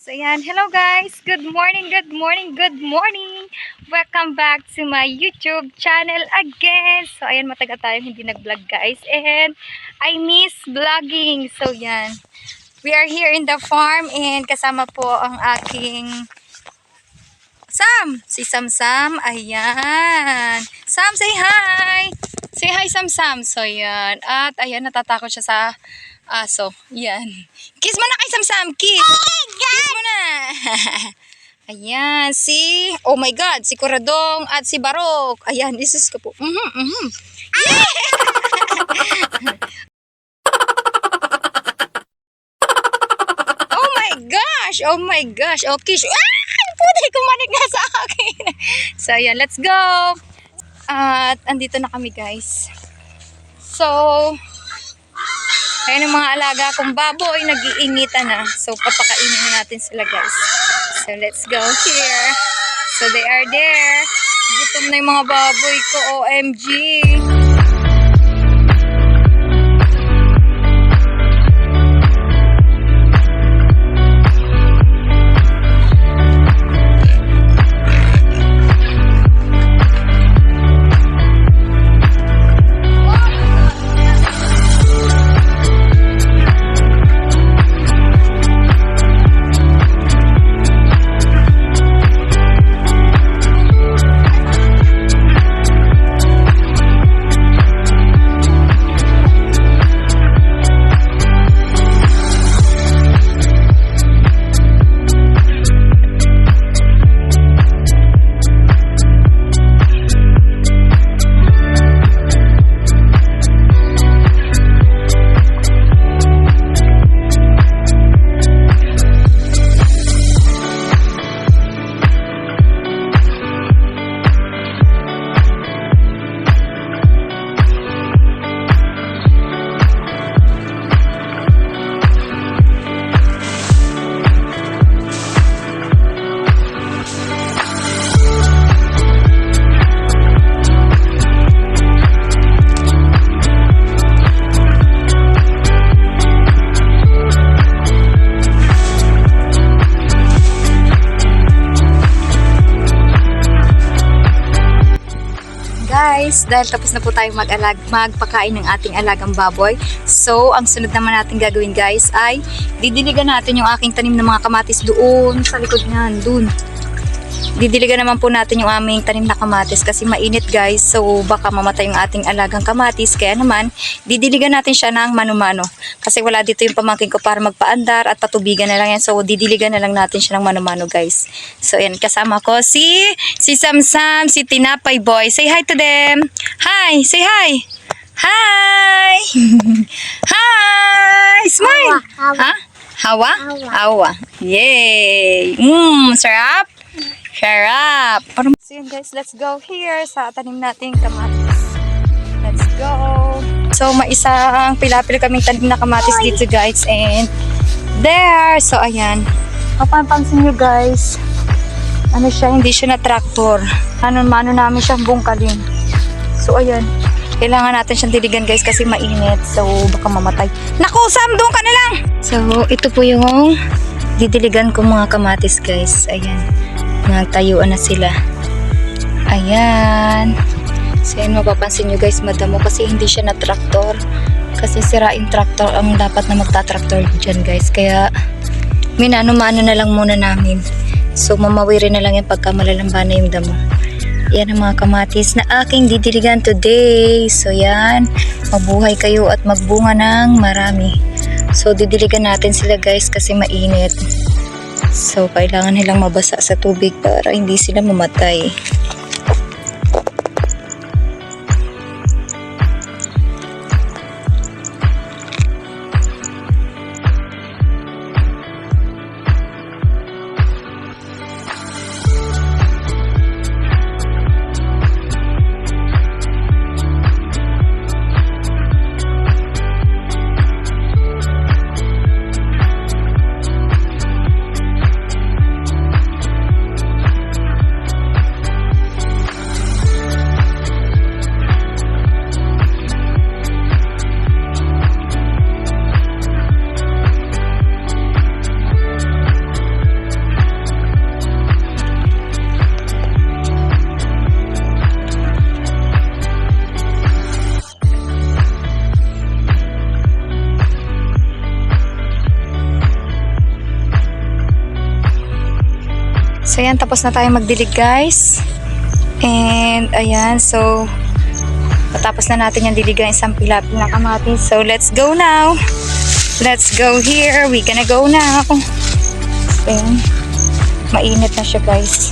So yan, hello guys! Good morning, good morning, good morning! Welcome back to my YouTube channel again! So ayan, matagal tayo hindi nag-vlog guys. And I miss vlogging. So yan, we are here in the farm and kasama po ang aking Sam! Si Sam Sam, ayan! Sam, say hi! Say hi Sam Sam! So yan, at ayan, natatakot siya sa aso. Yan. Kiss mo na kay Sam Sam! Kiss! Kiss mo na! Ayan, si, oh my God, si Kuradong at si Barok. Ayan, isus ko po. Yeah! Oh my gosh! Oh my gosh! Oh, kiss! Puti, kumanig na sa akin. So, ayan, let's go! At, andito na kami, guys. So, ayan ang mga alaga kong baboy, nag-iingitan na. So, papakainin na natin sila, guys. So, let's go here. So, they are there. Gutom na yung mga baboy ko, OMG. Guys, dahil tapos na po tayo magpakain ng ating alagang baboy. So, ang sunod naman natin gagawin guys ay didiligan natin yung aking tanim ng mga kamatis doon sa likod niyan, doon. Didiligan naman po natin yung aming tanim na kamatis kasi mainit guys. So, baka mamatay yung ating alagang kamatis. Kaya naman, didiligan natin siya ng mano-mano. Kasi wala dito yung pamangkin ko para magpaandar at patubigan na lang yan. So, didiligan na lang natin siya ng mano-mano guys. So, yan. Kasama ko si Sam Sam, si Tinapay Boy. Say hi to them. Hi! Say hi! Hi! Hi! Smile! Ha? Hawa? Hawa. Yay! Sarap! Sarap! So yun guys, let's go here sa tanim nating kamatis. Let's go! So may isang pila-pila kaming tanim na kamatis dito guys and there! So ayan, mapapansin nyo guys, ano siya, hindi siya na traktor. Mano namin siyang bungkalin. So ayan, kailangan natin siyang diligan guys kasi mainit. So baka mamatay. Naku Sam, doon ka na lang! So ito po yung didiligan ko mga kamatis guys. Ayan. Nagtayuan na sila. Ayan. So yan, mapapansin nyo guys, madamo kasi hindi siya na traktor. Kasi siraing traktor ang dapat na magta-traktor dyan guys. Kaya minano-mano na lang muna namin. So mamawirin na lang yan pagka malalamba na yung damo. Yan ang mga kamatis na aking didiligan today. So yan, mabuhay kayo at magbunga ng marami. So didiligan natin sila guys kasi mainit. So, kailangan nilang mabasa sa tubig para hindi sila mamatay. So, ayan, tapos na tayo magdilig, guys. And, ayan, so, patapos na natin yung diligan isang pilapil na kamatis. So, let's go now. Let's go here. We gonna go now. Ayan. Mainit na siya, guys.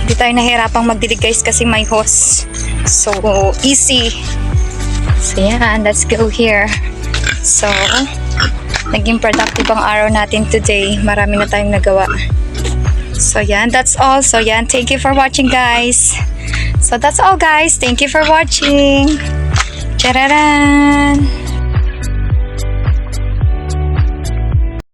Hindi tayo nahirapang magdilig, guys, kasi may hose. So, easy. So, yan. Let's go here. So, naging productive ang araw natin today. Marami na tayong nagawa. So, yan. That's all. So, yan. Thank you for watching, guys. So, that's all, guys. Thank you for watching. Tararan!